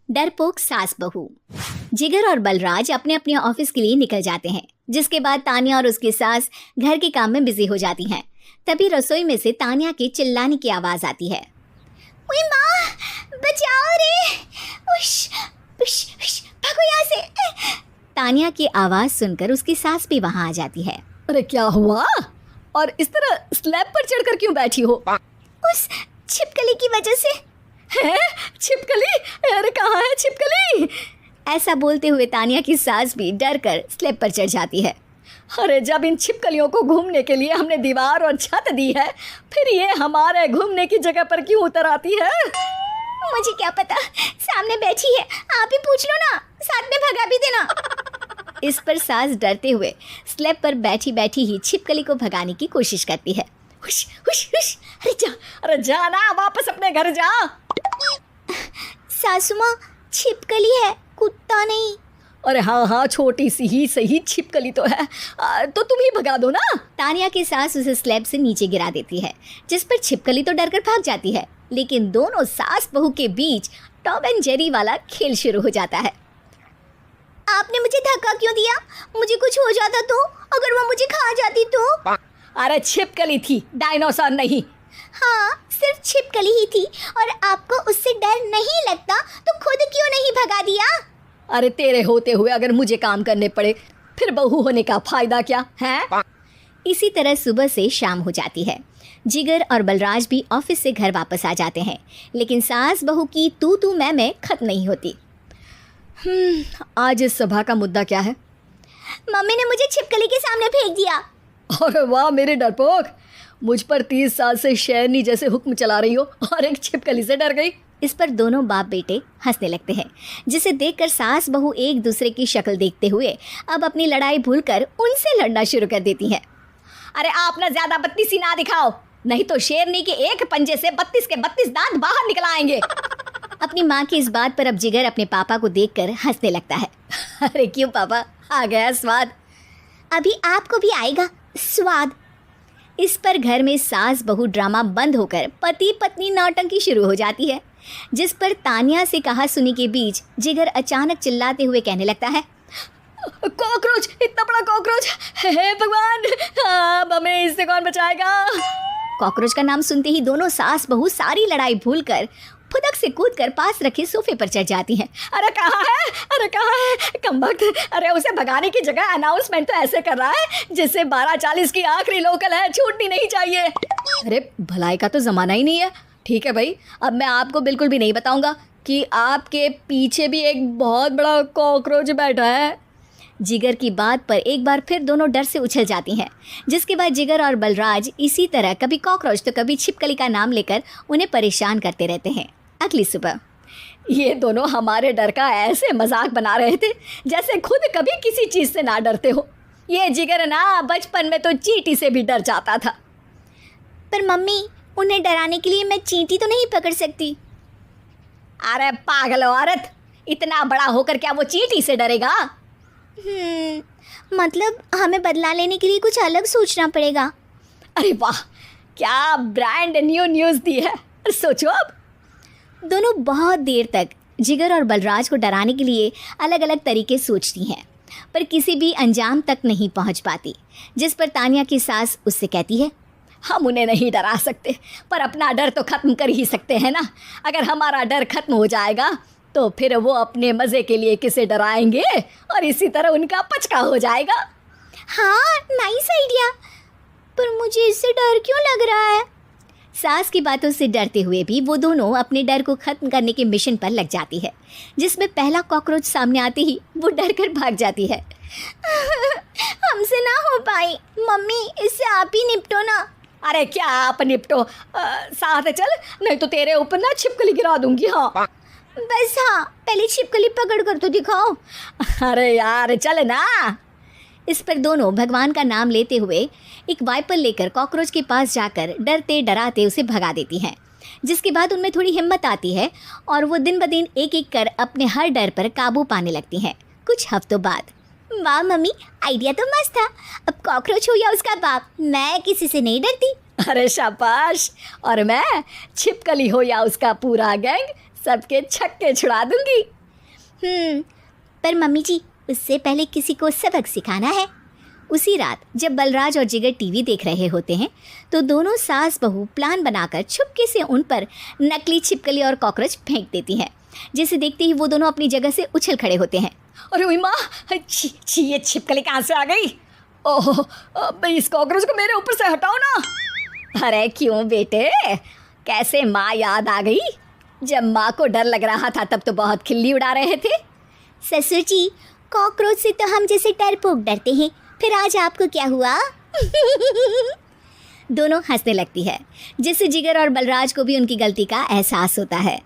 डरपोक सास बहू। जिगर और बलराज अपने अपने ऑफिस के लिए निकल जाते हैं, जिसके बाद तानिया और उसकी सास घर के काम में बिजी हो जाती हैं। तभी रसोई में से तानिया के चिल्लाने की आवाज आती है। ओए माँ, बचाओ रे! उश, उश, उश, भागो यहाँ से! तानिया की आवाज सुनकर उसकी सास भी वहां आ जाती है। अरे क्या हुआ? और इस तरह स्लैब पर चढ़कर क्यों बैठी हो? उस छिपकली की वजह से। है? छिपकली? अरे कहाँ है छिपकली? ऐसा बोलते हुए तानिया की सास भी डर कर स्लैब पर चढ़ जाती है। अरे जब इन छिपकलियों को घूमने के लिए हमने दीवार और छत दी है, फिर ये हमारे घूमने की जगह पर क्यों उतर आती है? मुझे क्या पता, सामने बैठी है, आप ही पूछ लो ना, साथ में भगा भी देना। इस पर सास डरते हुए स्लैब पर बैठी बैठी ही छिपकली को भगाने की कोशिश करती है। हुश, हुश, हुश, अरे जा ना, वापस अपने घर जा। सासू माँ, छिपकली है, कुत्ता नहीं। अरे हाँ, छोटी सी ही सही छिपकली तो है, तो तुम ही भगा दो ना। तानिया की सास उसे स्लैब से नीचे गिरा देती है, जिस पर छिपकली तो डरकर भाग जाती है, लेकिन दोनों सास बहू के बीच टॉम एंड जेरी वाला खेल शुरू हो जाता है। आपने मुझे धक्का क्यों दिया? मुझे कुछ हो जाता तो? अगर वो मुझे खा जाती तो? अरे छिपकली थी, डायनासोर नहीं। हाँ, सिर्फ छिपकली ही थी, और आपको उससे डर नहीं लगता तो खुद क्यों नहीं भगा दिया? अरे तेरे होते हुए अगर मुझे काम करने पड़े, फिर बहू होने का फायदा क्या है? इसी तरह सुबह से शाम हो जाती है। जिगर और बलराज भी ऑफिस से घर वापस आ जाते हैं, लेकिन सास बहू की तू मैं खत्म नहीं होती। आज इस सभा का मुद्दा क्या है? मम्मी ने मुझे छिपकली के सामने फेंक दिया। अरे वाह मेरे डरपोक, मुझ पर 30 साल से शेरनी जैसे हुक्म चला रही हो और एक छिपकली से डर गई। इस पर दोनों बाप बेटे हंसने लगते हैं, जिसे देखकर सास बहू एक दूसरे की शक्ल देखते हुए अब अपनी लड़ाई भूलकर उनसे लड़ना शुरू कर देती हैं। अरे आप ना ज्यादा बत्तीसी ना दिखाओ, नहीं तो शेरनी के एक पंजे से 32 के 32 दांत बाहर निकल आएंगे। अपनी माँ की इस बात पर अब जिगर अपने पापा को देखकर हंसने लगता है। अरे क्यों पापा, आ गया स्वाद? अभी आपको भी आएगा स्वाद। इस पर घर में सास बहू ड्रामा बंद होकर पति पत्नी नौटंकी शुरू हो जाती है, जिस पर तानिया से कहा सुनी के बीच जिगर अचानक चिल्लाते हुए कहने लगता है। कॉकरोच, इतना बड़ा कॉकरोच! हे भगवान, अब हमें इससे कौन बचाएगा? कॉकरोच का नाम सुनते ही दोनों सास बहू सारी लड़ाई भूलकर फुदक से कूदकर पास रखे सोफे पर चढ़ जाती हैं। अरे कहाँ है? अरे कहाँ है कमबख्त? अरे उसे भगाने की जगह अनाउंसमेंट तो ऐसे कर रहा है जिससे 12:40 की आखिरी लोकल है, छूटनी नहीं चाहिए। अरे भलाई का तो ज़माना ही नहीं है। ठीक है भाई, अब मैं आपको बिल्कुल भी नहीं बताऊंगा कि आपके पीछे भी एक बहुत बड़ा कॉकरोच बैठा है। जिगर की बात पर एक बार फिर दोनों डर से उछल जाती हैं, जिसके बाद जिगर और बलराज इसी तरह कभी कॉकरोच तो कभी छिपकली का नाम लेकर उन्हें परेशान करते रहते हैं। अगली सुबह ये दोनों हमारे डर का ऐसे मजाक बना रहे थे जैसे खुद कभी किसी चीज़ से ना डरते हो। ये जिगर ना बचपन में तो चींटी से भी डर जाता था। पर मम्मी, उन्हें डराने के लिए मैं चींटी तो नहीं पकड़ सकती। अरे पागल औरत, इतना बड़ा होकर क्या वो चींटी से डरेगा? मतलब हमें बदला लेने के लिए कुछ अलग सोचना पड़ेगा। अरे वाह, क्या ब्रांड न्यू न्यूज़ दी है। सोचो अब। दोनों बहुत देर तक जिगर और बलराज को डराने के लिए अलग अलग तरीके सोचती हैं, पर किसी भी अंजाम तक नहीं पहुंच पाती, जिस पर तानिया की सास उससे कहती है। हम उन्हें नहीं डरा सकते, पर अपना डर तो ख़त्म कर ही सकते हैं ना। अगर हमारा डर खत्म हो जाएगा तो फिर वो अपने मज़े के लिए किसे डराएंगे और इसी तरह उनका पचका हो जाएगा। हाँ, नाइस आइडिया, पर मुझे इससे डर क्यों लग रहा है? सास की बातों से डरते हुए भी वो दोनों अपने डर को ख़त्म करने के मिशन पर लग जाती है, जिसमें पहला कॉकरोच सामने आते ही वो डर कर भाग जाती है। हमसे ना हो पाई मम्मी, इससे आप ही निपटो ना। अरे क्या आप निपटो, साथ चल, नहीं तो तेरे ऊपर ना छिपकली गिरा दूंगी। हाँ बस, हाँ पहले छिपकली पकड़ कर तो दिखाओ। अरे यार चल ना। इस पर दोनों भगवान का नाम लेते हुए एक वाइपर लेकर कॉकरोच के पास जाकर डरते डराते उसे भगा देती हैं, जिसके बाद उनमें थोड़ी हिम्मत आती है और वो दिन ब दिन एक एक कर अपने हर डर पर काबू पाने लगती हैं। कुछ हफ्तों बाद। वाह मम्मी, आइडिया तो मस्त था। अब कॉकरोच हो या उसका बाप, मैं किसी से नहीं डरती। अरे शाबाश, और मैं छिपकली हो या उसका पूरा गैंग, सबके छक्के छुड़ा दूंगी। पर मम्मी जी उससे पहले किसी को सबक सिखाना है। उसी रात जब बलराज और जिगर टीवी देख रहे होते हैं तो दोनों सास बहू प्लान बनाकर छुपके से उन पर नकली छिपकली और कॉकरोच फेंक देती हैं, जिसे देखते ही वो दोनों अपनी जगह से उछल खड़े होते हैं। अरे ओए माँ, छी छी, ये छिपकली कहाँ से आ गई? ओह, अब इस कॉकरोच को मेरे ऊपर से हटाओ ना। अरे क्यों बेटे, कैसे माँ याद आ गई? जब माँ को डर लग रहा था तब तो बहुत खिल्ली उड़ा रहे थे। ससुर जी, कॉकरोच से तो हम जैसे डरपोक डरते हैं, फिर आज आपको क्या हुआ? दोनों हंसने लगती है, जिससे जिगर और बलराज को भी उनकी गलती का एहसास होता है।